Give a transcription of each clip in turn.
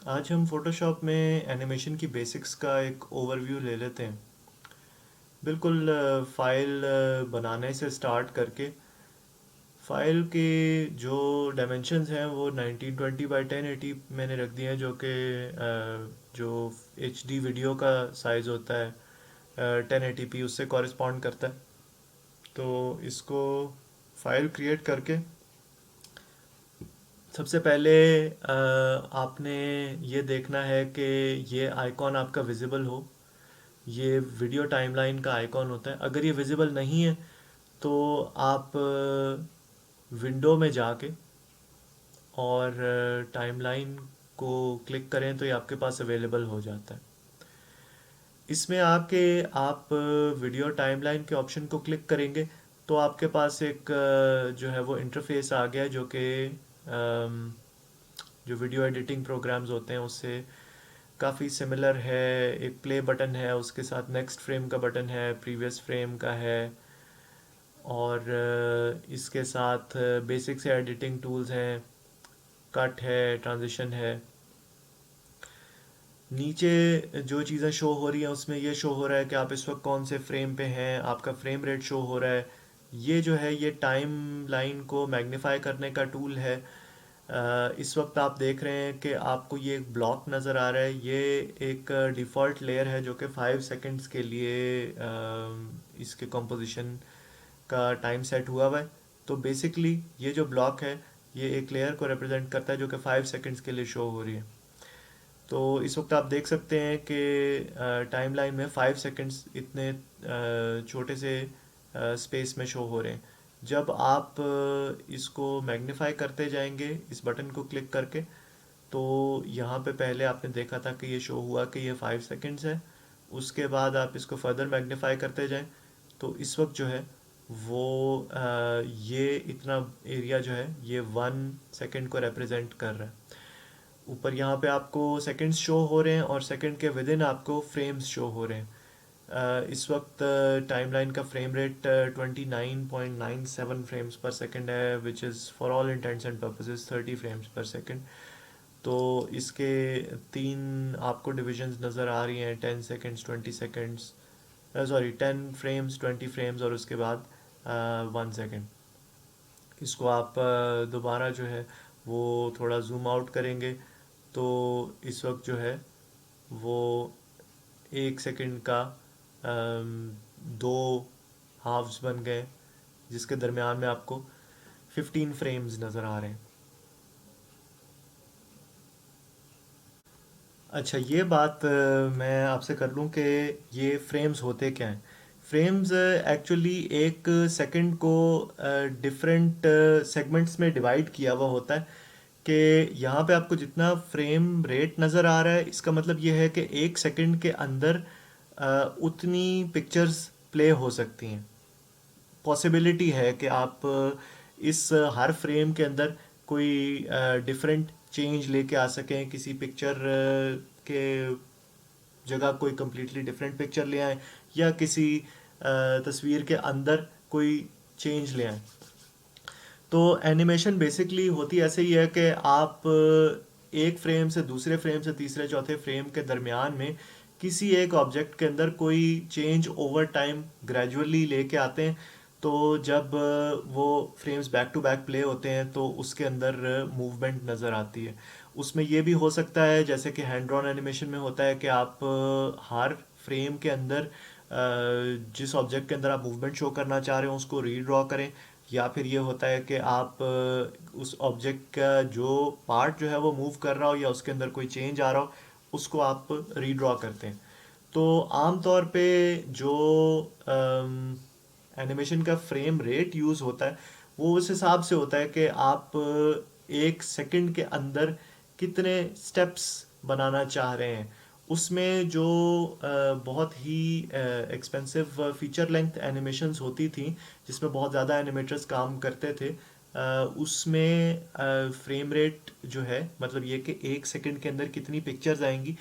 आज हम फोटोशॉप में एनिमेशन की बेसिक्स का एक ओवरव्यू ले लेते हैं। बिल्कुल फाइल बनाने से स्टार्ट करके फाइल के जो डायमेंशंस हैं वो 1920 बाई 1080 मैंने रख दिए हैं, जो कि जो एच डी वीडियो का साइज़ होता है 1080p उससे कॉरिस्पॉन्ड करता है। तो इसको फाइल क्रिएट करके सबसे पहले आपने ये देखना है कि ये आइकॉन आपका विजिबल हो। ये वीडियो टाइमलाइन का आइकॉन होता है। अगर ये विजिबल नहीं है तो आप विंडो में जाके और टाइमलाइन को क्लिक करें तो ये आपके पास अवेलेबल हो जाता है। इसमें आके आप वीडियो टाइमलाइन के ऑप्शन को क्लिक करेंगे तो आपके पास एक जो है वो इंटरफेस आ गया, जो कि जो वीडियो एडिटिंग प्रोग्राम्स होते हैं उससे काफ़ी सिमिलर है। एक प्ले बटन है, उसके साथ नेक्स्ट फ्रेम का बटन है, प्रीवियस फ्रेम का है, और इसके साथ बेसिक से एडिटिंग टूल्स हैं, कट है, ट्रांजिशन है। नीचे जो चीज़ें शो हो रही हैं उसमें ये शो हो रहा है कि आप इस वक्त कौन से फ्रेम पे हैं, आपका फ्रेम रेट शो हो रहा है। ये जो है ये टाइम लाइन को मैग्नीफाई करने का टूल है। इस वक्त आप देख रहे हैं कि आपको ये एक ब्लॉक नज़र आ रहा है। ये एक डिफ़ॉल्ट लेयर है जो कि 5 सेकंड्स के लिए इसके कंपोजिशन का टाइम सेट हुआ हुआ है। तो बेसिकली ये जो ब्लॉक है ये एक लेयर को रिप्रेजेंट करता है जो कि 5 सेकंड्स के लिए शो हो रही है। तो इस वक्त आप देख सकते हैं कि टाइमलाइन में 5 सेकंड्स इतने छोटे से स्पेस में शो हो रहे हैं। जब आप इसको मैग्नीफाई करते जाएंगे इस बटन को क्लिक करके, तो यहाँ पे पहले आपने देखा था कि ये शो हुआ कि ये 5 सेकंड्स है। उसके बाद आप इसको फर्दर मैग्नीफाई करते जाएं तो इस वक्त जो है वो ये इतना एरिया जो है ये 1 सेकंड को रिप्रेजेंट कर रहा है। ऊपर यहाँ पे आपको सेकंड्स शो हो रहे हैं और सेकंड के विद इन आपको फ्रेम्स शो हो रहे हैं। इस वक्त टाइमलाइन का फ्रेम रेट 29.97 फ्रेम्स पर सेकंड है, which is for all intends and purposes 30 frames पर सेकंड। तो इसके तीन आपको डिविजन्स नज़र आ रही हैं, 10 seconds, 20 seconds, sorry 10 frames, 20 frames, और उसके बाद 1 सेकंड। इसको आप दोबारा जो है वो थोड़ा जूम आउट करेंगे तो इस वक्त जो है वो 1 सेकंड का दो हाफ्स बन गए, जिसके दरमियान में आपको 15 फ्रेम्स नज़र आ रहे हैं। अच्छा, ये बात मैं आपसे कर लूँ कि ये फ्रेम्स होते क्या हैं। फ्रेम्स एक्चुअली एक सेकंड को डिफरेंट सेगमेंट्स में डिवाइड किया हुआ होता है। कि यहाँ पे आपको जितना फ्रेम रेट नज़र आ रहा है इसका मतलब ये है कि 1 सेकंड के अंदर उतनी पिक्चर्स प्ले हो सकती हैं। पॉसिबिलिटी है कि आप इस हर फ्रेम के अंदर कोई डिफरेंट चेंज लेके आ सकें, किसी पिक्चर के जगह कोई कंप्लीटली डिफरेंट पिक्चर ले आए, या किसी तस्वीर के अंदर कोई चेंज ले आए। तो एनिमेशन बेसिकली होती ऐसे ही है कि आप एक फ्रेम से दूसरे फ्रेम से तीसरे चौथे फ्रेम के दरमियान में किसी एक ऑब्जेक्ट के अंदर कोई चेंज ओवर टाइम ग्रेजुअली लेके आते हैं। तो जब वो frames back to back play होते हैं तो उसके अंदर मूवमेंट नज़र आती है। उसमें ये भी हो सकता है जैसे कि हैंड ड्रॉन एनिमेशन में होता है कि आप हर फ्रेम के अंदर जिस ऑब्जेक्ट के अंदर आप मूवमेंट शो करना चाह रहे हो उसको रीड्रॉ करें। या फिर ये होता है कि आप उस ऑब्जेक्ट का जो पार्ट जो है वो मूव कर रहा हो या उसके अंदर कोई चेंज आ रहा हो उसको आप रीड्रॉ करते हैं। तो आम तौर पे जो एनिमेशन का फ्रेम रेट यूज़ होता है वो उस हिसाब से होता है कि आप 1 सेकंड के अंदर कितने स्टेप्स बनाना चाह रहे हैं। उसमें जो बहुत ही एक्सपेंसिव फीचर लेंथ एनिमेशंस होती थी जिसमें बहुत ज़्यादा एनिमेटर्स काम करते थे, उसमें फ्रेम रेट जो है मतलब ये कि 1 सेकंड के अंदर कितनी पिक्चर्स आएंगी,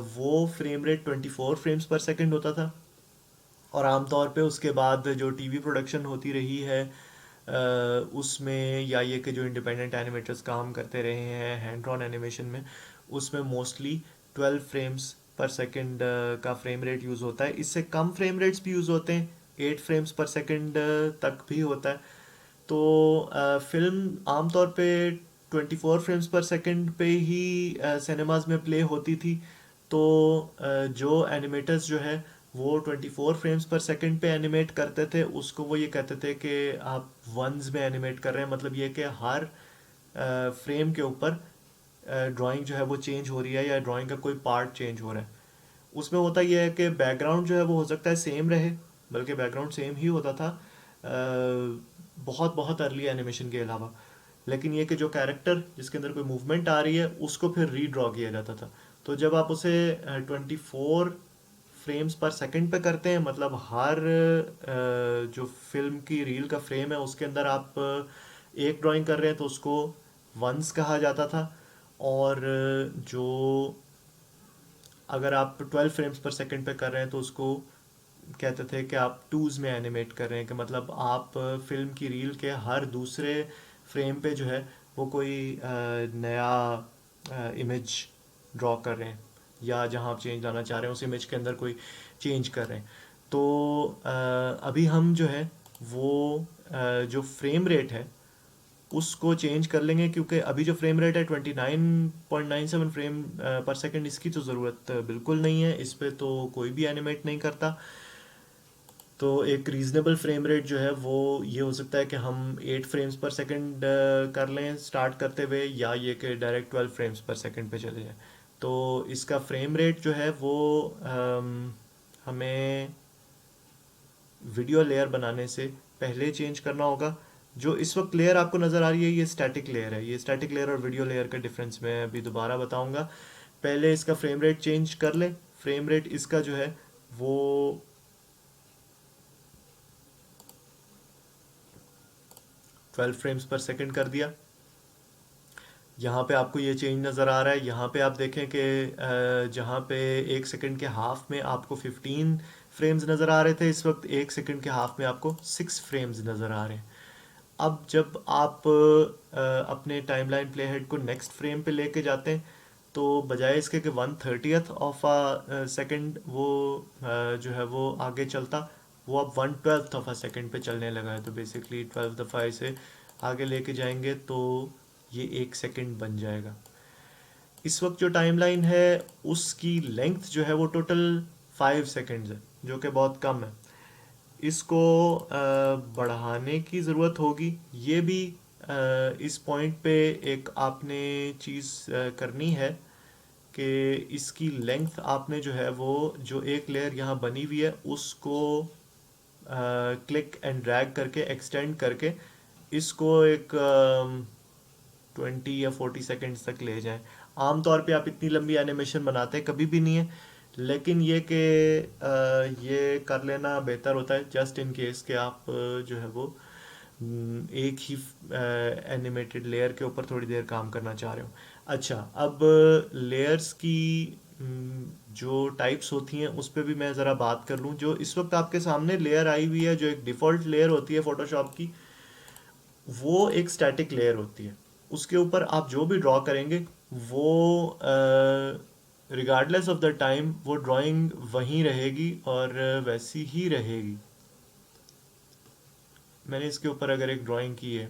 वो फ्रेम रेट 24 फ्रेम्स पर सेकंड होता था। और आमतौर पे उसके बाद जो टीवी प्रोडक्शन होती रही है उसमें या ये कि जो इंडिपेंडेंट एनिमेटर्स काम करते रहे हैं हैंड ड्रॉन एनिमेशन में, उसमें मोस्टली 12 फ्रेम्स पर सेकंड का फ्रेम रेट यूज़ होता है। इससे कम फ्रेम रेट्स भी यूज़ होते हैं, 8 फ्रेम्स पर सेकंड तक भी होता है। तो फिल्म आमतौर पे 24 फ्रेम्स पर सेकंड पे ही सिनेमाज में प्ले होती थी। तो जो एनिमेटर्स जो है वो 24 फ्रेम्स पर सेकंड पे एनिमेट करते थे, उसको वो ये कहते थे कि आप वंस में एनिमेट कर रहे हैं। मतलब ये कि हर फ्रेम के ऊपर ड्राइंग जो है वो चेंज हो रही है या ड्राइंग का कोई पार्ट चेंज हो रहा है। उसमें होता ये है कि बैकग्राउंड जो है वो हो सकता है सेम रहे, बल्कि बैकग्राउंड सेम ही होता था बहुत बहुत अर्ली एनिमेशन के अलावा। लेकिन ये कि जो कैरेक्टर जिसके अंदर कोई मूवमेंट आ रही है उसको फिर रीड्रॉ किया जाता था। तो जब आप उसे 24 फ्रेम्स पर सेकंड पे करते हैं, मतलब हर जो फिल्म की रील का फ्रेम है उसके अंदर आप एक ड्राइंग कर रहे हैं, तो उसको वंस कहा जाता था। और जो अगर आप 12 फ्रेम्स पर सेकंड पे कर रहे हैं तो उसको कहते थे कि आप टूज में एनिमेट कर रहे हैं, कि मतलब आप फिल्म की रील के हर दूसरे फ्रेम पे जो है वो कोई नया इमेज ड्रॉ कर रहे हैं, या जहां आप चेंज लाना चाह रहे हैं उस इमेज के अंदर कोई चेंज कर रहे हैं। तो अभी हम जो है वो जो फ्रेम रेट है उसको चेंज कर लेंगे, क्योंकि अभी जो फ्रेम रेट है 29.97 फ्रेम पर सेकंड, इसकी तो ज़रूरत बिल्कुल नहीं है, इस पे तो कोई भी एनिमेट नहीं करता। तो एक रीजनेबल फ्रेम रेट जो है वो ये हो सकता है कि हम 8 फ्रेम्स पर सेकंड कर लें स्टार्ट करते हुए, या ये कि डायरेक्ट 12 फ्रेम्स पर सेकंड पे चले जाएं। तो इसका फ्रेम रेट जो है वो हमें वीडियो लेयर बनाने से पहले चेंज करना होगा। जो इस वक्त लेयर आपको नज़र आ रही है ये स्टैटिक लेयर है। ये स्टैटिक लेयर और वीडियो लेयर का डिफरेंस मैं अभी दोबारा बताऊंगा। पहले इसका फ्रेम रेट चेंज कर ले। फ्रेम रेट इसका जो है वो 12 फ्रेम्स पर सेकंड कर दिया। यहाँ पे आपको ये चेंज नज़र आ रहा है। यहाँ पे आप देखें कि जहाँ पे एक सेकंड के हाफ में आपको 15 फ्रेम्स नज़र आ रहे थे, इस वक्त एक सेकंड के हाफ में आपको 6 फ्रेम्स नज़र आ रहे हैं। अब जब आप अपने टाइमलाइन प्ले हेड को नेक्स्ट फ्रेम पे लेके जाते हैं, तो बजाय इसके कि 1/30th ऑफ अ सेकंड वो जो है वो आगे चलता, वो अब 1/12th ऑफ अ सेकंड पे चलने लगा है। तो बेसिकली 12 दफ़ा इसे आगे लेके जाएंगे तो ये एक सेकंड बन जाएगा। इस वक्त जो टाइमलाइन है उसकी लेंथ जो है वो टोटल 5 सेकंड्स है, जो कि बहुत कम है। इसको बढ़ाने की ज़रूरत होगी। ये भी इस पॉइंट पे एक आपने चीज़ करनी है कि इसकी लेंथ आपने जो है वो जो एक लेयर यहाँ बनी हुई है उसको क्लिक एंड ड्रैग करके एक्सटेंड करके इसको एक 20 या 40 सेकेंड्स तक ले जाएं। आमतौर पे आप इतनी लंबी एनिमेशन बनाते कभी भी नहीं है, लेकिन ये कि ये कर लेना बेहतर होता है जस्ट इन केस कि आप जो है वो एक ही एनिमेटेड लेयर के ऊपर थोड़ी देर काम करना चाह रहे हो। अच्छा, अब लेयर्स की जो टाइप्स होती हैं उस पर भी मैं ज़रा बात कर लूँ। जो इस वक्त आपके सामने लेयर आई हुई है, जो एक डिफ़ॉल्ट लेयर होती है फोटोशॉप की, वो एक स्टैटिक लेयर होती है। उसके ऊपर आप जो भी ड्रॉ करेंगे वो रिगार्डलेस ऑफ द टाइम वो ड्राइंग वहीं रहेगी और वैसी ही रहेगी। मैंने इसके ऊपर अगर एक ड्राइंग की है,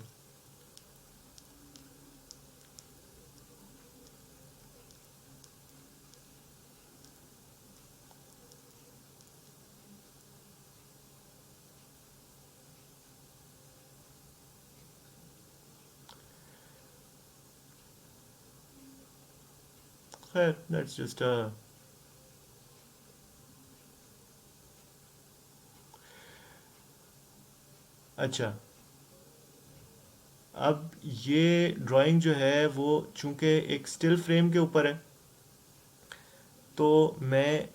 खैर दैट्स जस्ट अ अच्छा, अब ये ड्राइंग जो है वो चूंकि एक स्टिल फ्रेम के ऊपर है, तो मैं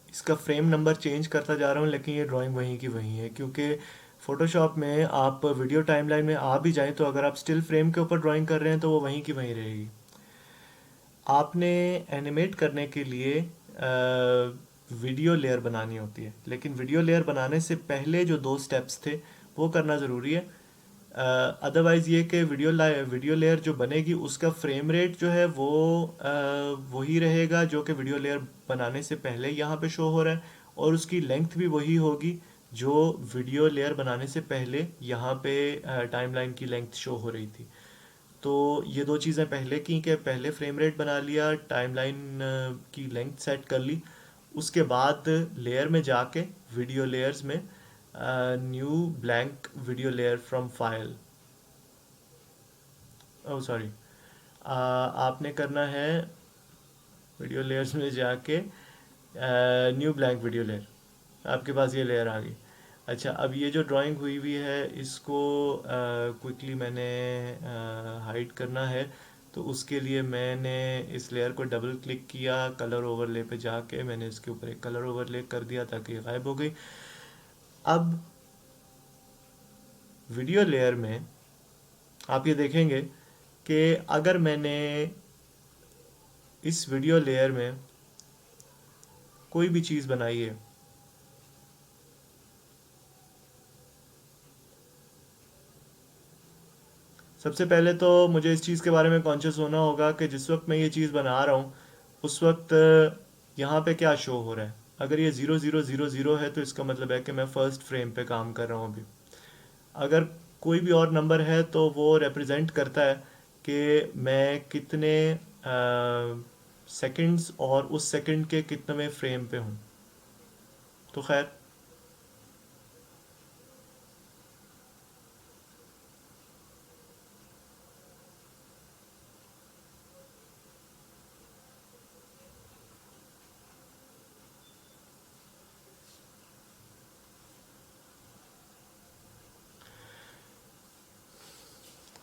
इसका फ्रेम नंबर चेंज करता जा रहा हूँ, लेकिन ये ड्राइंग वहीं की वहीं है। क्योंकि फोटोशॉप में आप वीडियो टाइमलाइन में आ भी जाएं तो अगर आप स्टिल फ्रेम के ऊपर ड्राइंग कर रहे हैं तो वो वहीं की वहीं रहेगी। आपने एनिमेट करने के लिए वीडियो लेयर बनानी होती है, लेकिन वीडियो लेयर बनाने से पहले जो दो स्टेप्स थे वो करना ज़रूरी है। अदरवाइज़ ये कि वीडियो लेयर जो बनेगी उसका फ्रेम रेट जो है वो वही रहेगा जो कि वीडियो लेयर बनाने से पहले यहाँ पे शो हो रहा है, और उसकी लेंथ भी वही होगी जो वीडियो लेयर बनाने से पहले यहाँ पे टाइमलाइन की लेंथ शो हो रही थी। तो ये दो चीज़ें पहले की कि पहले फ्रेम रेट बना लिया, टाइमलाइन की लेंथ सेट कर ली, उसके बाद लेयर में जाके वीडियो लेयर्स में new blank video layer from file, oh sorry, आपने करना है वीडियो लेयर्स में जाके न्यू ब्लैंक वीडियो लेयर, आपके पास ये लेयर आ गई। अच्छा, अब ये जो ड्राइंग हुई हुई है इसको क्विकली मैंने हाइड करना है, तो उसके लिए मैंने इस लेयर को डबल क्लिक किया, कलर ओवरले पे जाके मैंने इसके ऊपर एक कलर ओवरले कर दिया ताकि ये गायब हो गई। अब वीडियो लेयर में आप ये देखेंगे कि अगर मैंने इस वीडियो लेयर में कोई भी चीज़ बनाई है, सबसे पहले तो मुझे इस चीज़ के बारे में कॉन्शियस होना होगा कि जिस वक्त मैं ये चीज़ बना रहा हूँ उस वक्त यहाँ पे क्या शो हो रहा है। अगर ये 0000 है तो इसका मतलब है कि मैं फर्स्ट फ्रेम पे काम कर रहा हूँ अभी। अगर कोई भी और नंबर है तो वो रिप्रेजेंट करता है कि मैं कितने सेकंड्स और उस सेकंड के कितने फ्रेम पे हूँ। तो खैर,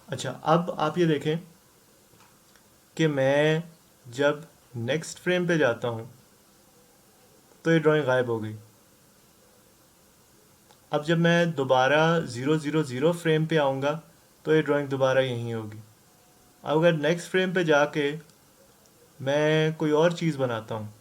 अच्छा अब आप ये देखें कि मैं जब नेक्स्ट फ्रेम पे जाता हूँ तो ये ड्राइंग गायब हो गई। अब जब मैं दोबारा 000 फ्रेम पे आऊँगा तो ये ड्राइंग दोबारा यहीं होगी। अब अगर नेक्स्ट फ्रेम पे जाके मैं कोई और चीज़ बनाता हूँ,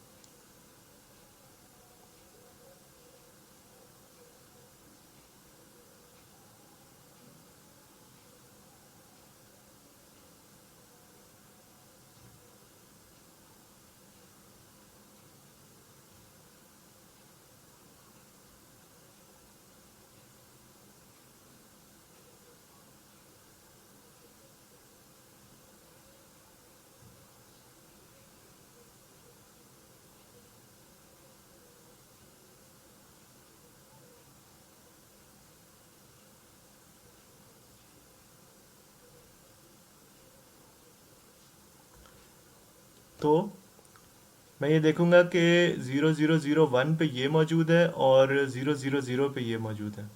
तो मैं ये देखूंगा कि 0001 पे ये मौजूद है और 000 पे ये मौजूद है।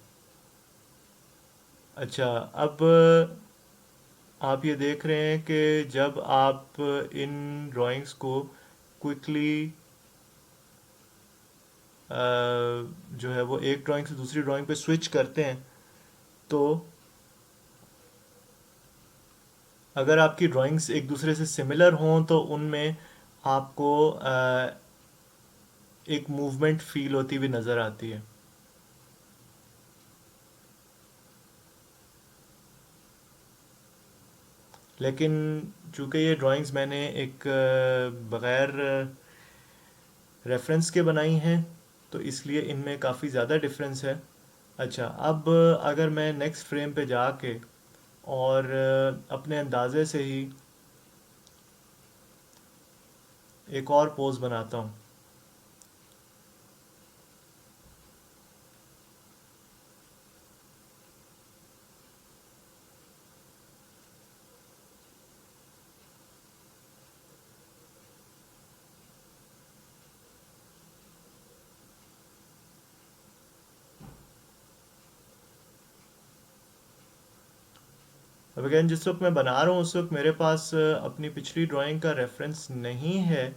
अच्छा, अब आप ये देख रहे हैं कि जब आप इन ड्राइंग्स को क्विकली जो है वो एक ड्राइंग से दूसरी ड्राइंग पे स्विच करते हैं, तो अगर आपकी ड्राइंग्स एक दूसरे से सिमिलर हों तो उनमें आपको एक मूवमेंट फील होती हुई नज़र आती है। लेकिन चूंकि ये ड्राइंग्स मैंने एक बग़ैर रेफरेंस के बनाई हैं तो इसलिए इनमें काफ़ी ज़्यादा डिफरेंस है। अच्छा, अब अगर मैं नेक्स्ट फ्रेम पे जाके और अपने अंदाज़े से ही एक और पोज बनाता हूँ। अब अगेन जिस वक्त मैं बना रहा हूँ उस वक्त मेरे पास अपनी पिछली ड्राइंग का रेफरेंस नहीं है,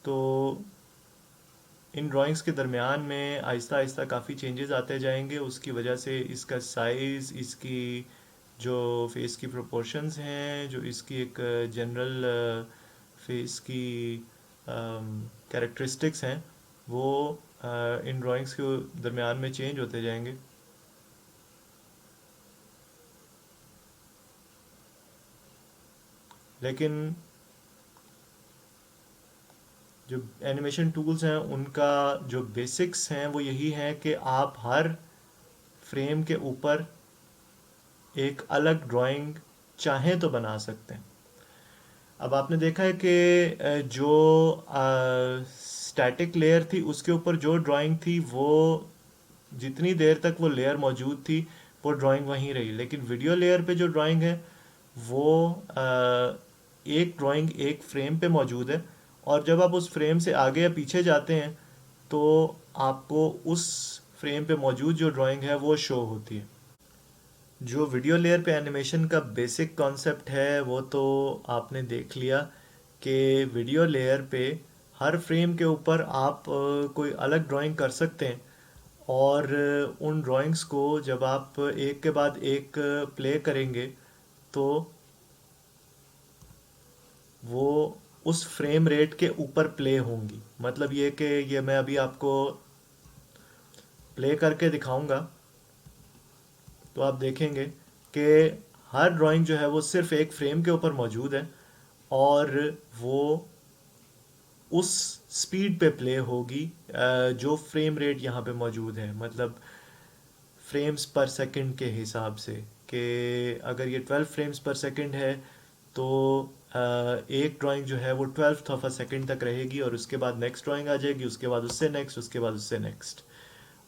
तो इन ड्राइंग्स के दरमियान में आहिस्ता आहिस्ता काफ़ी चेंजेस आते जाएंगे। उसकी वजह से इसका साइज़, इसकी जो फेस की प्रोपोर्शंस हैं, जो इसकी एक जनरल फेस की कैरेक्टरिस्टिक्स हैं, वो इन ड्राइंग्स के दरमियान में चेंज होते जाएंगे। लेकिन जो एनिमेशन टूल्स हैं उनका जो बेसिक्स हैं वो यही हैं कि आप हर फ्रेम के ऊपर एक अलग ड्राइंग चाहें तो बना सकते हैं। अब आपने देखा है कि जो स्टैटिक लेयर थी उसके ऊपर जो ड्राइंग थी वो जितनी देर तक वो लेयर मौजूद थी वो ड्राइंग वहीं रही, लेकिन वीडियो लेयर पे जो ड्राइंग है वो एक ड्राइंग एक फ्रेम पे मौजूद है, और जब आप उस फ्रेम से आगे या पीछे जाते हैं तो आपको उस फ्रेम पे मौजूद जो ड्राइंग है वो शो होती है। जो वीडियो लेयर पे एनिमेशन का बेसिक कॉन्सेप्ट है वो तो आपने देख लिया कि वीडियो लेयर पे हर फ्रेम के ऊपर आप कोई अलग ड्राइंग कर सकते हैं, और उन ड्राइंग्स को जब आप एक के बाद एक प्ले करेंगे तो वो उस फ्रेम रेट के ऊपर प्ले होंगी। मतलब ये कि ये मैं अभी आपको प्ले करके दिखाऊंगा तो आप देखेंगे कि हर ड्राइंग जो है वो सिर्फ एक फ्रेम के ऊपर मौजूद है, और वो उस स्पीड पे प्ले होगी जो फ्रेम रेट यहाँ पे मौजूद है, मतलब फ्रेम्स पर सेकंड के हिसाब से। कि अगर ये 12 फ्रेम्स पर सेकंड है तो एक ड्राइंग जो है वो 12th ऑफ अ सेकंड तक रहेगी, और उसके बाद नेक्स्ट ड्राइंग आ जाएगी, उसके बाद उससे नेक्स्ट, उसके बाद उससे नेक्स्ट।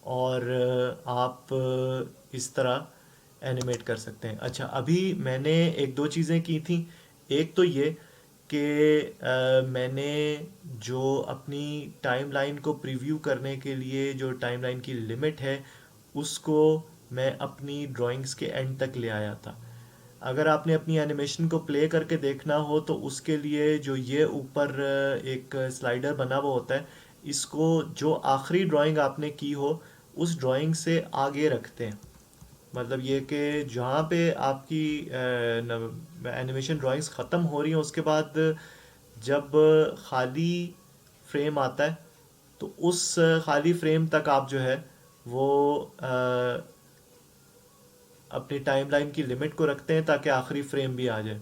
और आप इस तरह एनिमेट कर सकते हैं। अच्छा, अभी मैंने एक दो चीज़ें की थी। एक तो ये कि मैंने जो अपनी टाइमलाइन को प्रीव्यू करने के लिए जो टाइमलाइन की लिमिट है उसको मैं अपनी ड्राइंग्स के एंड तक ले आया था। अगर आपने अपनी एनिमेशन को प्ले करके देखना हो तो उसके लिए जो ये ऊपर एक स्लाइडर बना हुआ होता है, इसको जो आखिरी ड्राइंग आपने की हो उस ड्राइंग से आगे रखते हैं। मतलब ये कि जहाँ पे आपकी एनिमेशन ड्राइंग्स ख़त्म हो रही हैं उसके बाद जब खाली फ्रेम आता है तो उस खाली फ्रेम तक आप जो है वो अपनी टाइमलाइन की लिमिट को रखते हैं ताकि आखिरी फ्रेम भी आ जाए।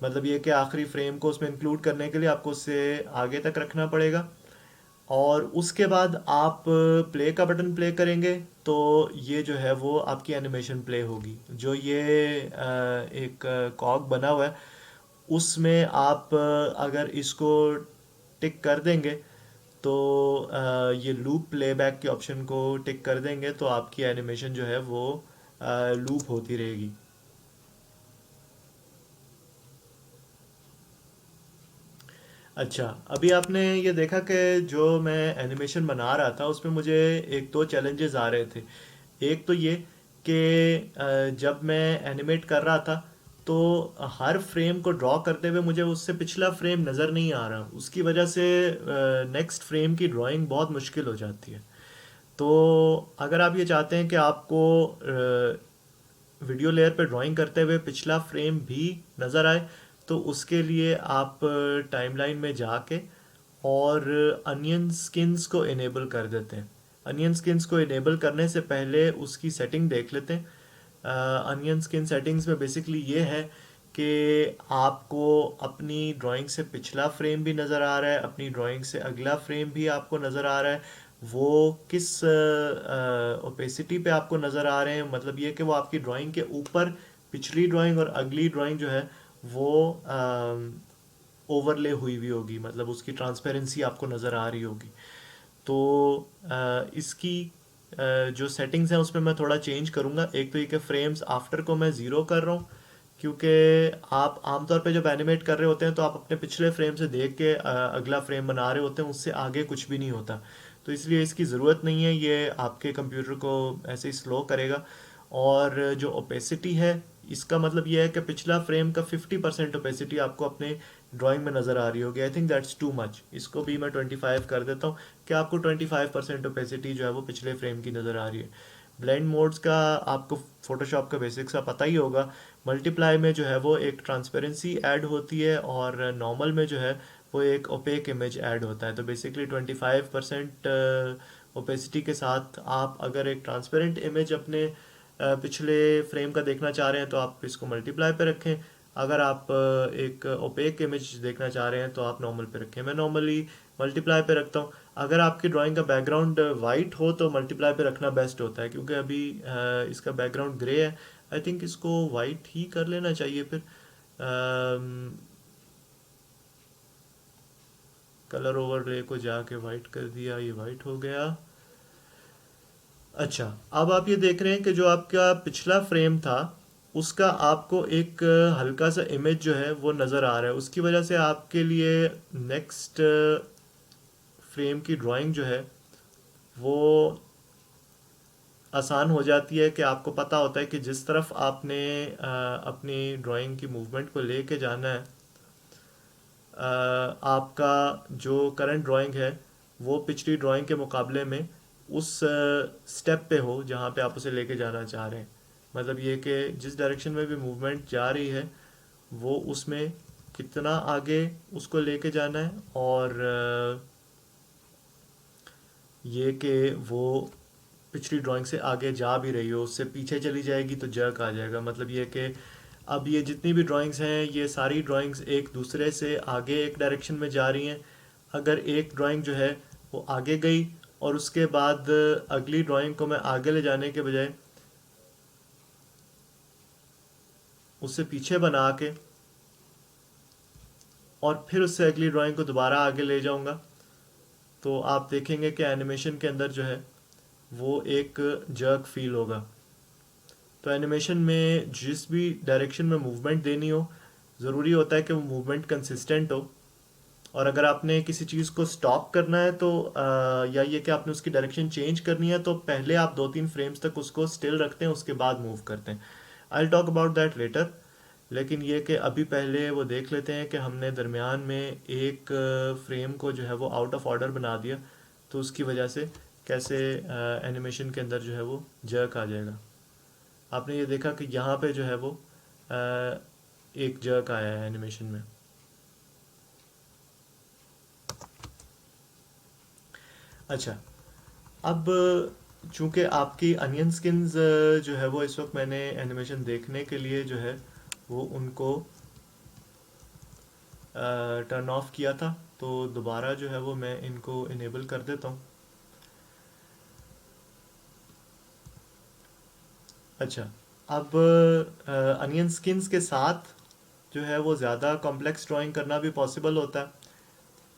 मतलब ये कि आखिरी फ्रेम को उसमें इंक्लूड करने के लिए आपको उससे आगे तक रखना पड़ेगा, और उसके बाद आप प्ले का बटन प्ले करेंगे तो ये जो है वो आपकी एनिमेशन प्ले होगी। जो ये एक कॉग बना हुआ है उसमें आप अगर इसको टिक कर देंगे तो ये लूप प्लेबैक के ऑप्शन को टिक कर देंगे तो आपकी एनिमेशन जो है वो लूप होती रहेगी। अच्छा, अभी आपने ये देखा कि जो मैं एनिमेशन बना रहा था उसमें मुझे एक दो चैलेंजेस आ रहे थे। एक तो ये कि जब मैं एनिमेट कर रहा था तो हर फ्रेम को ड्रॉ करते हुए मुझे उससे पिछला फ्रेम नज़र नहीं आ रहा, उसकी वजह से नेक्स्ट फ्रेम की ड्राइंग बहुत मुश्किल हो जाती है। तो अगर आप ये चाहते हैं कि आपको वीडियो लेयर पे ड्राइंग करते हुए पिछला फ्रेम भी नज़र आए तो उसके लिए आप टाइमलाइन में जाके और अनियन स्किन्स को इनेबल कर देते हैं। अनियन स्किन्स को इनेबल करने से पहले उसकी सेटिंग देख लेते हैं। अनियन स्किन सेटिंग्स में बेसिकली ये है कि आपको अपनी ड्राइंग से पिछला फ्रेम भी नज़र आ रहा है, अपनी ड्राइंग से अगला फ्रेम भी आपको नज़र आ रहा है, वो किस ओपेसिटी पे आपको नज़र आ रहे हैं। मतलब ये कि वो आपकी ड्राइंग के ऊपर पिछली ड्राइंग और अगली ड्राइंग जो है वो ओवरले हुई हुई होगी, मतलब उसकी ट्रांसपेरेंसी आपको नज़र आ रही होगी। तो इसकी जो सेटिंग्स हैं उसमें मैं थोड़ा चेंज करूँगा। एक तो ये कि फ्रेम्स आफ्टर को मैं ज़ीरो कर रहा हूँ, क्योंकि आप आमतौर पे जब एनिमेट कर रहे होते हैं तो आप अपने पिछले फ्रेम से देख के अगला फ्रेम बना रहे होते हैं, उससे आगे कुछ भी नहीं होता। तो इसलिए इसकी ज़रूरत नहीं है, ये आपके कंप्यूटर को ऐसे ही स्लो करेगा। और जो ओपेसिटी है इसका मतलब ये है कि पिछला फ्रेम का 50% ओपेसिटी आपको अपने ड्राइंग में नज़र आ रही होगी। I think that's too much, इसको भी मैं 25 कर देता हूँ कि आपको 25% ओपेसिटी जो है वो पिछले फ्रेम की नज़र आ रही है। ब्लेंड मोड्स का आपको फोटोशॉप का बेसिक्स का पता ही होगा। मल्टीप्लाई में जो है वो एक ट्रांसपेरेंसी ऐड होती है, और नॉर्मल में जो है वो एक ओपेक इमेज ऐड होता है। तो बेसिकली 25% ओपेसिटी के साथ आप अगर एक ट्रांसपेरेंट इमेज अपने पिछले फ्रेम का देखना चाह रहे हैं तो आप इसको मल्टीप्लाई पे रखें। अगर आप एक ओपेक इमेज देखना चाह रहे हैं तो आप नॉर्मल पे रखें। मैं नॉर्मली मल्टीप्लाई पे रखता हूँ। अगर आपकी ड्राइंग का बैकग्राउंड वाइट हो तो मल्टीप्लाई पे रखना बेस्ट होता है, क्योंकि अभी इसका बैकग्राउंड ग्रे है। आई थिंक इसको वाइट ही कर लेना चाहिए फिर। कलर ओवरले को जाके वाइट कर दिया, ये वाइट हो गया। अच्छा, अब आप ये देख रहे हैं कि जो आपका पिछला फ्रेम था उसका आपको एक हल्का सा इमेज जो है वो नज़र आ रहा है। उसकी वजह से आपके लिए नेक्स्ट फ्रेम की ड्राइंग जो है वो आसान हो जाती है, कि आपको पता होता है कि जिस तरफ आपने अपनी ड्राइंग की मूवमेंट को लेके जाना है, आपका जो करंट ड्राइंग है वो पिछली ड्राइंग के मुकाबले में उस स्टेप पे हो जहाँ पे आप उसे लेके जाना चाह रहे हैं। मतलब ये कि जिस डायरेक्शन में भी मूवमेंट जा रही है वो उसमें कितना आगे उसको लेके जाना है, और ये कि वो पिछली ड्राइंग से आगे जा भी रही हो, उससे पीछे चली जाएगी तो जर्क आ जाएगा। मतलब ये कि अब ये जितनी भी ड्राइंग्स हैं ये सारी ड्राइंग्स एक दूसरे से आगे एक डायरेक्शन में जा रही हैं। अगर एक ड्राइंग जो है वो आगे गई और उसके बाद अगली ड्राइंग को मैं आगे ले जाने के बजाय उससे पीछे बना के और फिर उससे अगली ड्राइंग को दोबारा आगे ले जाऊंगा, तो आप देखेंगे कि एनिमेशन के अंदर जो है वो एक जर्क फील होगा। तो एनिमेशन में जिस भी डायरेक्शन में मूवमेंट देनी हो, ज़रूरी होता है कि वो मूवमेंट कंसिस्टेंट हो। और अगर आपने किसी चीज़ को स्टॉप करना है तो या ये कि आपने उसकी डायरेक्शन चेंज करनी है, तो पहले आप 2-3 फ्रेम्स तक उसको स्टिल रखते हैं, उसके बाद मूव करते हैं। I talk about that later. लेकिन ये कि अभी पहले वो देख लेते हैं कि हमने दरमियान में एक फ्रेम को जो है वो आउट ऑफ ऑर्डर बना दिया, तो उसकी वजह से कैसे एनिमेशन के अंदर जो है वो जर्क आ जाएगा। आपने ये देखा कि यहाँ पे जो है वो एक जर्क आया है एनिमेशन में। अच्छा, अब चूंकि आपकी अनियन स्किन्स जो है वो इस वक्त मैंने एनिमेशन देखने के लिए जो है वो उनको टर्न ऑफ किया था, तो दोबारा जो है वो मैं इनको इनेबल कर देता हूँ। अच्छा, अब अनियन स्किन्स के साथ जो है वो ज़्यादा कॉम्प्लेक्स ड्राइंग करना भी पॉसिबल होता है।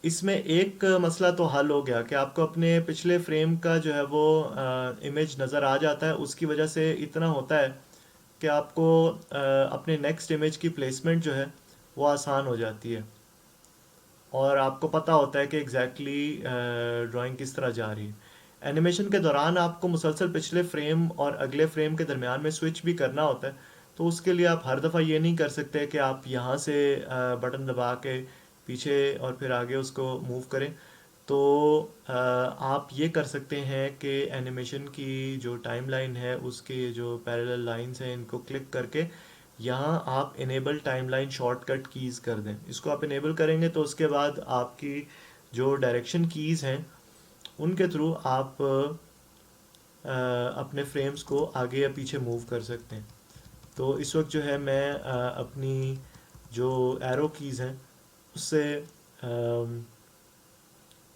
इसमें एक मसला तो हल हो गया कि आपको अपने पिछले फ्रेम का जो है वो इमेज नज़र आ जाता है। उसकी वजह से इतना होता है कि आपको अपने नेक्स्ट इमेज की प्लेसमेंट जो है वो आसान हो जाती है, और आपको पता होता है कि एग्जैक्टली ड्राइंग किस तरह जा रही है। एनिमेशन के दौरान आपको मुसलसल पिछले फ्रेम और अगले फ्रेम के दरमियान में स्विच भी करना होता है। तो उसके लिए आप हर दफ़ा ये नहीं कर सकते कि आप यहाँ से बटन दबा के पीछे और फिर आगे उसको मूव करें। तो आप ये कर सकते हैं कि एनिमेशन की जो टाइमलाइन है उसके जो पैरेलल लाइंस हैं इनको क्लिक करके यहाँ आप इनेबल टाइमलाइन शॉर्टकट कीज़ कर दें। इसको आप इनेबल करेंगे तो उसके बाद आपकी जो डायरेक्शन कीज़ हैं उनके थ्रू आप अपने फ्रेम्स को आगे या पीछे मूव कर सकते हैं। तो इस वक्त जो है मैं अपनी जो एरो कीज़ हैं उससे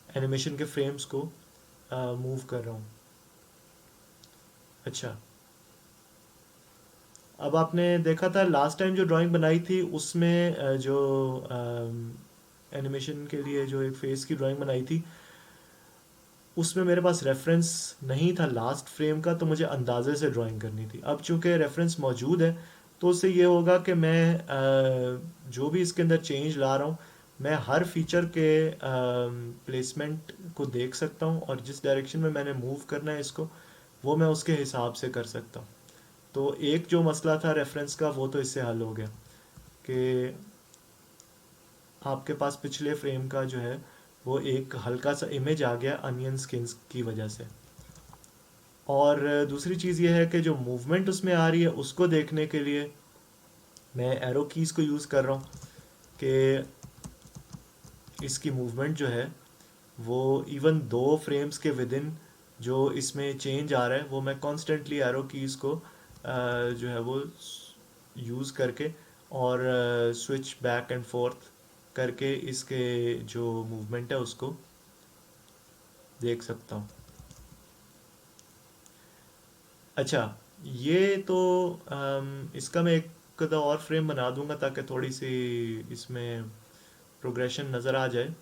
एनिमेशन के फ्रेम्स को मूव कर रहा हूँ। अच्छा, अब आपने देखा था लास्ट टाइम जो ड्राइंग बनाई थी उसमें जो एनिमेशन के लिए जो एक फेस की ड्राइंग बनाई थी उसमें मेरे पास रेफरेंस नहीं था लास्ट फ्रेम का, तो मुझे अंदाजे से ड्राइंग करनी थी। अब चूंकि रेफरेंस मौजूद है तो उससे ये होगा कि मैं जो भी इसके अंदर चेंज ला रहा हूँ मैं हर फीचर के प्लेसमेंट को देख सकता हूँ, और जिस डायरेक्शन में मैंने मूव करना है इसको वो मैं उसके हिसाब से कर सकता हूँ। तो एक जो मसला था रेफरेंस का वो तो इससे हल हो गया कि आपके पास पिछले फ्रेम का जो है वो एक हल्का सा इमेज आ गया अनियन स्किन्स की वजह से। और दूसरी चीज़ ये है कि जो मूवमेंट उसमें आ रही है उसको देखने के लिए मैं एरो कीज़ को यूज़ कर रहा हूँ कि इसकी मूवमेंट जो है वो इवन 2 फ्रेम्स के विद इन जो इसमें चेंज आ रहा है वो मैं कॉन्स्टेंटली एरो कीज़ को जो है वो यूज़ करके और स्विच बैक एंड फोर्थ करके इसके जो मूवमेंट है उसको देख सकता हूँ। अच्छा, ये तो इसका मैं एक कदा और फ्रेम बना दूंगा ताकि थोड़ी सी इसमें प्रोग्रेशन नज़र आ जाए।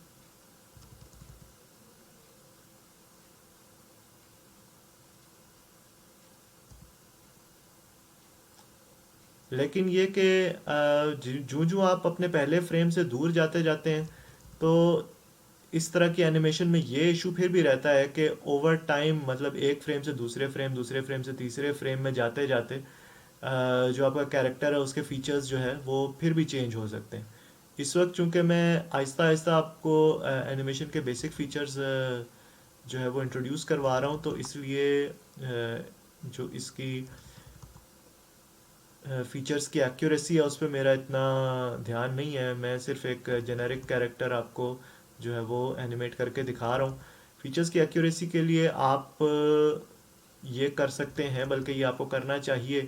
लेकिन ये कि जूं जूं आप अपने पहले फ्रेम से दूर जाते जाते हैं तो इस तरह की एनिमेशन में ये इशू फिर भी रहता है कि ओवर टाइम मतलब एक फ्रेम से दूसरे फ्रेम, दूसरे फ्रेम से तीसरे फ्रेम में जाते जाते जो आपका कैरेक्टर है उसके फीचर्स जो है वो फिर भी चेंज हो सकते हैं। इस वक्त चूंकि मैं आहिस्ता आहिस्ता आपको एनिमेशन के बेसिक फीचर्स जो है वो इंट्रोड्यूस करवा रहा हूँ तो इसलिए जो इसकी फीचर्स की एक्यूरेसी है उस पर मेरा इतना ध्यान नहीं है। मैं सिर्फ एक जेनेरिक कैरेक्टर आपको जो है वो एनिमेट करके दिखा रहा हूँ। फीचर्स की एक्यूरेसी के लिए आप ये कर सकते हैं, बल्कि ये आपको करना चाहिए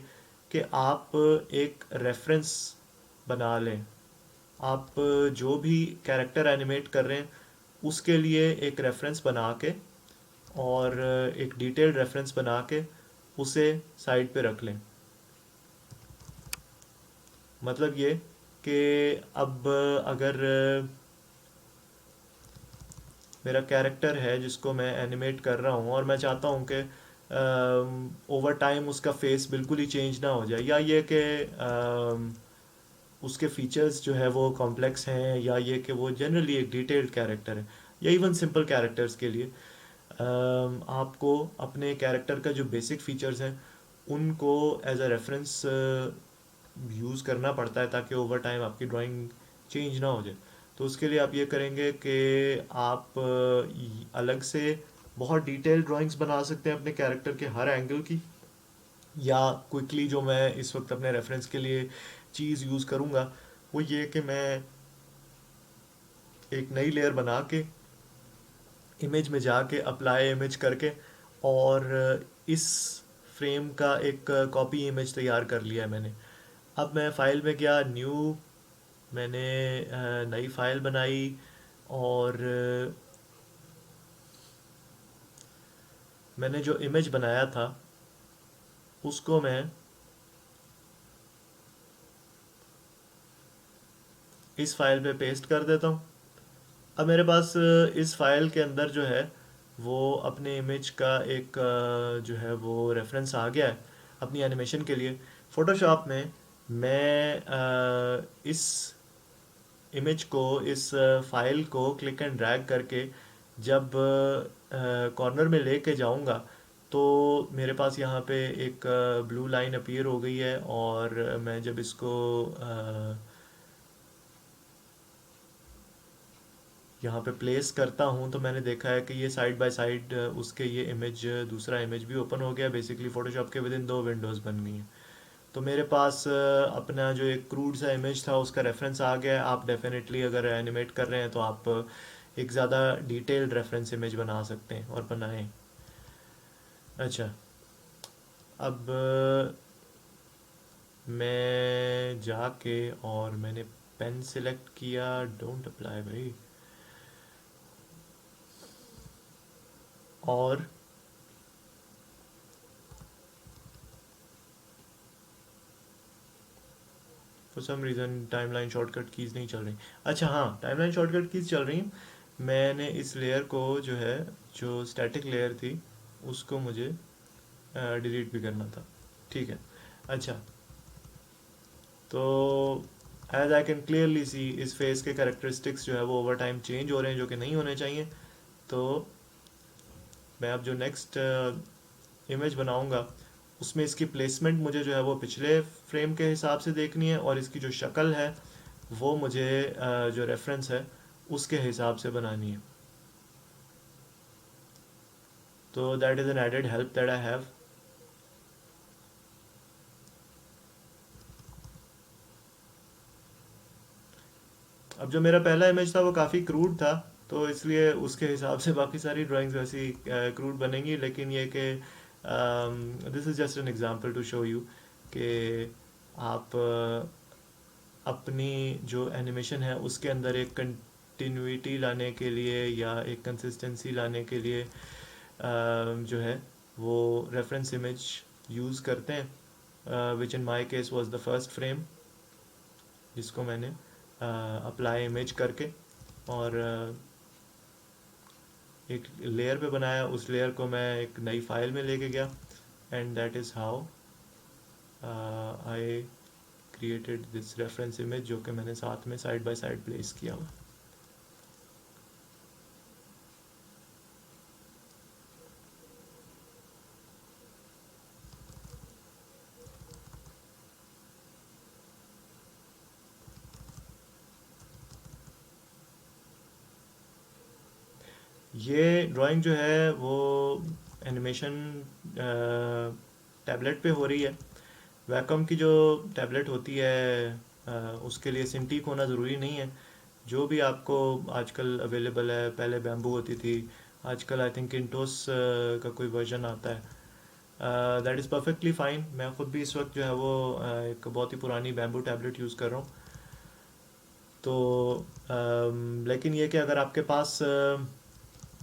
कि आप एक रेफरेंस बना लें। आप जो भी कैरेक्टर एनिमेट कर रहे हैं उसके लिए एक रेफरेंस बना के और एक डिटेल्ड रेफरेंस बना के उसे साइड पे रख लें। मतलब ये कि अब अगर मेरा कैरेक्टर है जिसको मैं एनिमेट कर रहा हूँ और मैं चाहता हूँ कि ओवर टाइम उसका फेस बिल्कुल ही चेंज ना हो जाए, या ये कि उसके फीचर्स जो है वो कॉम्प्लेक्स हैं, या ये कि वो जनरली एक डिटेल्ड कैरेक्टर है, या इवन सिंपल कैरेक्टर्स के लिए आपको अपने कैरेक्टर का जो बेसिक फीचर्स हैं उनको एज अ रेफरेंस यूज़ करना पड़ता है ताकि ओवर टाइम आपकी ड्राइंग चेंज ना हो जाए। तो उसके लिए आप ये करेंगे कि आप अलग से बहुत डिटेल ड्राइंग्स बना सकते हैं अपने कैरेक्टर के हर एंगल की, या क्विकली जो मैं इस वक्त अपने रेफरेंस के लिए चीज़ यूज़ करूँगा वो ये कि मैं एक नई लेयर बना के इमेज में जाके अप्लाई इमेज करके और इस फ्रेम का एक कॉपी इमेज तैयार कर लिया है मैंने। अब मैं फाइल में गया, न्यू, मैंने नई फाइल बनाई और मैंने जो इमेज बनाया था उसको मैं इस फाइल पे पेस्ट कर देता हूँ। अब मेरे पास इस फाइल के अंदर जो है वो अपने इमेज का एक जो है वो रेफरेंस आ गया है अपनी एनिमेशन के लिए। फोटोशॉप में मैं इस इमेज को, इस फाइल को क्लिक एंड ड्रैग करके जब कॉर्नर में लेके जाऊंगा तो मेरे पास यहाँ पे एक ब्लू लाइन अपीयर हो गई है, और मैं जब इसको यहाँ पे प्लेस करता हूँ तो मैंने देखा है कि ये साइड बाय साइड उसके ये इमेज, दूसरा इमेज भी ओपन हो गया। बेसिकली फोटोशॉप के विद इन 2 विंडोज़ बन गई हैं। तो मेरे पास अपना जो एक क्रूड सा इमेज था उसका रेफरेंस आ गया है। आप डेफिनेटली अगर एनिमेट कर रहे हैं तो आप एक ज़्यादा डिटेल्ड रेफरेंस इमेज बना सकते हैं और बनाएं। अच्छा, अब मैं जाके और मैंने पेन सिलेक्ट किया, डोंट अप्लाई भाई, और for some reason timeline shortcut keys नहीं चल रही। अच्छा हाँ, टाइमलाइन शॉर्टकट कीज़ चल रही हैं। मैंने इस लेयर को जो है, जो स्टैटिक लेयर थी उसको मुझे डिलीट भी करना था। ठीक है। अच्छा, तो as I can clearly see इस फेस के करेक्टरिस्टिक्स जो है वो ओवर टाइम चेंज हो रहे हैं जो कि नहीं होने चाहिए। तो मैं अब जो नेक्स्ट इमेज बनाऊंगा उसमें इसकी प्लेसमेंट मुझे जो है वो पिछले फ्रेम के हिसाब से देखनी है, और इसकी जो शक्ल है वो मुझे जो रेफरेंस है उसके हिसाब से बनानी है। तो that is an added help that I have. अब जो मेरा पहला इमेज था वो काफ़ी क्रूड था, तो इसलिए उसके हिसाब से बाकी सारी ड्राइंग्स वैसी क्रूड बनेंगी, लेकिन ये कि this is just an example to show you कि आप अपनी जो एनिमेशन है उसके अंदर एक कंटिन्यूटी लाने के लिए या एक कंसिस्टेंसी लाने के लिए जो है वो रेफरेंस इमेज यूज़ करते हैं, which in my case was the first frame जिसको मैंने अप्लाई इमेज करके और एक लेयर पे बनाया, उस लेयर को मैं एक नई फाइल में लेके गया, and that is how I created this reference image जो कि मैंने साथ में साइड बाय साइड प्लेस किया हुआ। ये ड्राइंग जो है वो एनिमेशन टैबलेट पे हो रही है। वैकम की जो टैबलेट होती है उसके लिए सिंटीक होना ज़रूरी नहीं है। जो भी आपको आजकल अवेलेबल है, पहले बैम्बू होती थी, आजकल आई थिंक इंटोस का कोई वर्जन आता है, दैट इज़ परफेक्टली फ़ाइन। मैं ख़ुद भी इस वक्त जो है वो एक बहुत ही पुरानी बैम्बू टैबलेट यूज़ कर रहा हूँ। तो लेकिन ये कि अगर आपके पास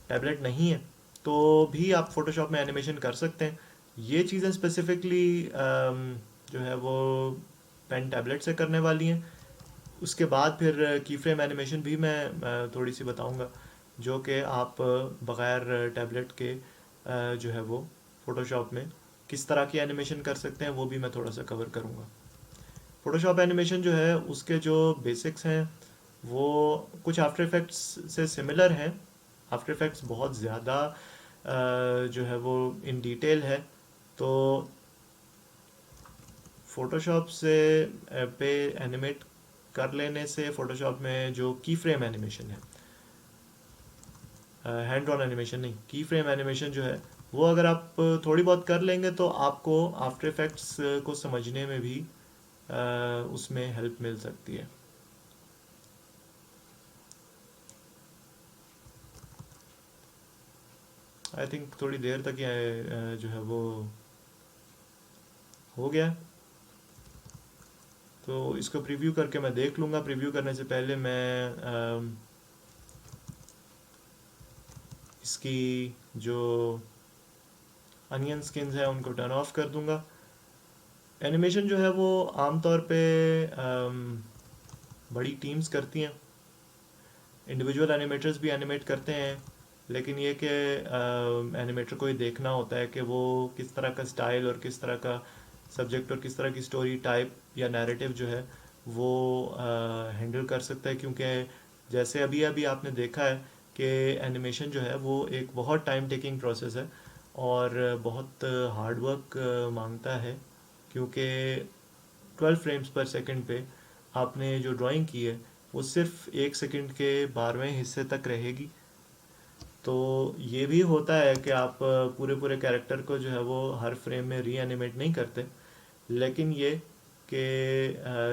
टैबलेट नहीं है तो भी आप फोटोशॉप में एनिमेशन कर सकते हैं। ये चीज़ें स्पेसिफिकली जो है वो पेन टैबलेट से करने वाली हैं। उसके बाद फिर की फ्रेम एनिमेशन भी मैं थोड़ी सी बताऊंगा, जो कि आप बग़ैर टैबलेट के जो है वो फोटोशॉप में किस तरह की एनिमेशन कर सकते हैं, वो भी मैं थोड़ा सा कवर करूंगा। फोटोशॉप एनिमेशन जो है उसके जो बेसिक्स हैं वो कुछ आफ्टर इफेक्ट्स से सिमिलर हैं। आफ्टर इफेक्ट्स बहुत ज़्यादा जो है वो इन डिटेल है, तो फ़ोटोशॉप से पे एनिमेट कर लेने से फ़ोटोशॉप में जो की फ्रेम एनिमेशन है, हैंड ऑन एनिमेशन नहीं, की फ्रेम एनिमेशन जो है वो अगर आप थोड़ी बहुत कर लेंगे तो आपको आफ्टर इफेक्ट्स को समझने में भी उसमें हेल्प मिल सकती है। आई थिंक थोड़ी देर तक ये जो है वो हो गया, तो इसको प्रीव्यू करके मैं देख लूँगा। प्रीव्यू करने से पहले मैं इसकी जो अनियन स्किन्स है उनको टर्न ऑफ कर दूँगा। एनिमेशन जो है वो आमतौर पे बड़ी टीम्स करती हैं, इंडिविजुअल एनिमेटर्स भी एनिमेट करते हैं, लेकिन ये कि एनिमेटर को ये देखना होता है कि वो किस तरह का स्टाइल और किस तरह का सब्जेक्ट और किस तरह की स्टोरी टाइप या नैरेटिव जो है वो हैंडल कर सकता है। क्योंकि जैसे अभी अभी आपने देखा है कि एनिमेशन जो है वो एक बहुत टाइम टेकिंग प्रोसेस है और बहुत हार्ड वर्क मांगता है, क्योंकि 12 फ्रेम्स पर सेकंड पे आपने जो ड्राइंग की है वो सिर्फ 1 सेकंड के 12वें हिस्से तक रहेगी। तो ये भी होता है कि आप पूरे पूरे कैरेक्टर को जो है वो हर फ्रेम में री एनिमेट नहीं करते, लेकिन ये कि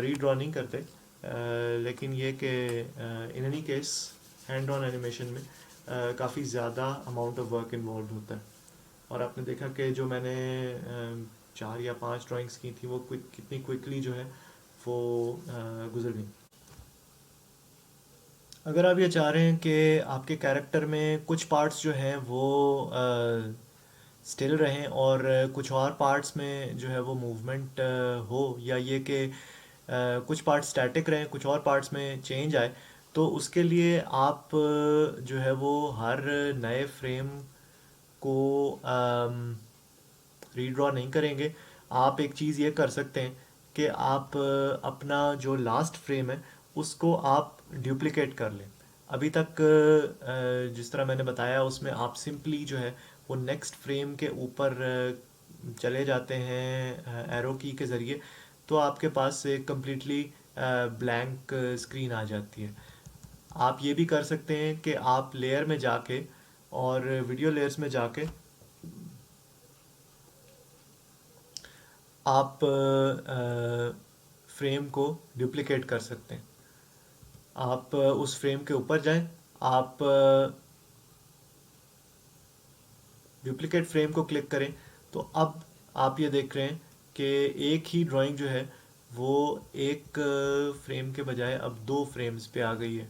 रीड्रॉ नहीं करते, लेकिन ये कि in any case hand on animation में काफ़ी ज़्यादा अमाउंट ऑफ वर्क इन्वॉल्व होता है। और आपने देखा कि जो मैंने 4 या 5 ड्राइंग्स की थी वो कितनी क्विकली जो है वो गुजर गई। अगर आप ये चाह रहे हैं कि आपके कैरेक्टर में कुछ पार्ट्स जो हैं वो स्टिल रहें और कुछ और पार्ट्स में जो है वो मूवमेंट हो, या ये कि कुछ पार्ट्स स्टैटिक रहें कुछ और पार्ट्स में चेंज आए, तो उसके लिए आप जो है वो हर नए फ्रेम को रीड्रॉ नहीं करेंगे। आप एक चीज़ ये कर सकते हैं कि आप अपना जो लास्ट फ्रेम है उसको आप डुप्लिकेट कर लें। अभी तक जिस तरह मैंने बताया उसमें आप सिंपली जो है वो नेक्स्ट फ्रेम के ऊपर चले जाते हैं एरो की के ज़रिए, तो आपके पास एक कम्प्लीटली ब्लैंक स्क्रीन आ जाती है। आप ये भी कर सकते हैं कि आप लेयर में जाके और वीडियो लेयर्स में जाके आप फ्रेम को डुप्लिकेट कर सकते हैं। आप उस फ्रेम के ऊपर जाएं, आप डुप्लीकेट फ्रेम को क्लिक करें, तो अब आप ये देख रहे हैं कि एक ही ड्राइंग जो है वो एक फ्रेम के बजाय अब दो फ्रेम्स पे आ गई है।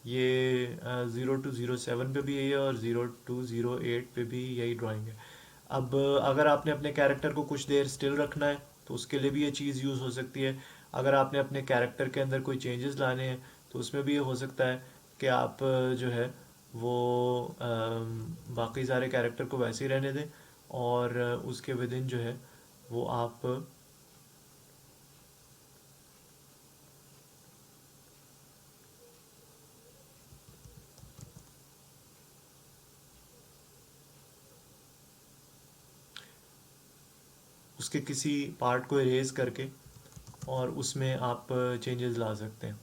ये 0207 पे भी यही है और 0208 पे भी यही ड्राइंग है। अब अगर आपने अपने कैरेक्टर को कुछ देर स्टिल रखना है तो उसके लिए भी ये चीज़ यूज़ हो सकती है। अगर आपने अपने कैरेक्टर के अंदर कोई चेंजेस लाने हैं तो उसमें भी ये हो सकता है कि आप जो है वो बाकी सारे कैरेक्टर को वैसे ही रहने दें और उसके विद इन जो है वो आप उसके किसी पार्ट को इरेज करके और उसमें आप चेंजेस ला सकते हैं।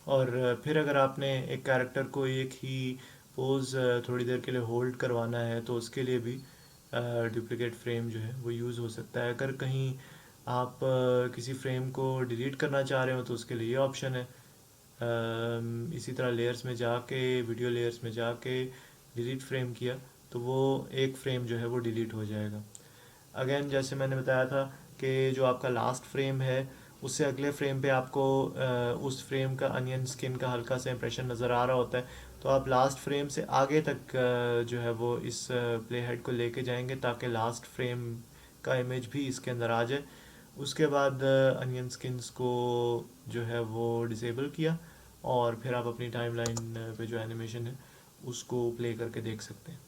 और फिर अगर आपने एक कैरेक्टर को एक ही पोज थोड़ी देर के लिए होल्ड करवाना है तो उसके लिए भी डुप्लीकेट फ्रेम जो है वो यूज़ हो सकता है। अगर कहीं आप किसी फ्रेम को डिलीट करना चाह रहे हो तो उसके लिए ये ऑप्शन है। इसी तरह लेयर्स में जाके, वीडियो लेयर्स में जाके डिलीट फ्रेम किया तो वो एक फ्रेम जो है वो डिलीट हो जाएगा। अगेन जैसे मैंने बताया था कि जो आपका लास्ट फ्रेम है उससे अगले फ्रेम पे आपको उस फ्रेम का अनियन स्किन का हल्का सा इंप्रेशन नज़र आ रहा होता है। तो आप लास्ट फ्रेम से आगे तक जो है वो इस प्ले हेड को लेके जाएंगे ताकि लास्ट फ्रेम का इमेज भी इसके अंदर आ जाए। उसके बाद अनियन स्किन्स को जो है वो डिसेबल किया और फिर आप अपनी टाइमलाइन पे जो एनिमेशन है उसको प्ले करके देख सकते हैं।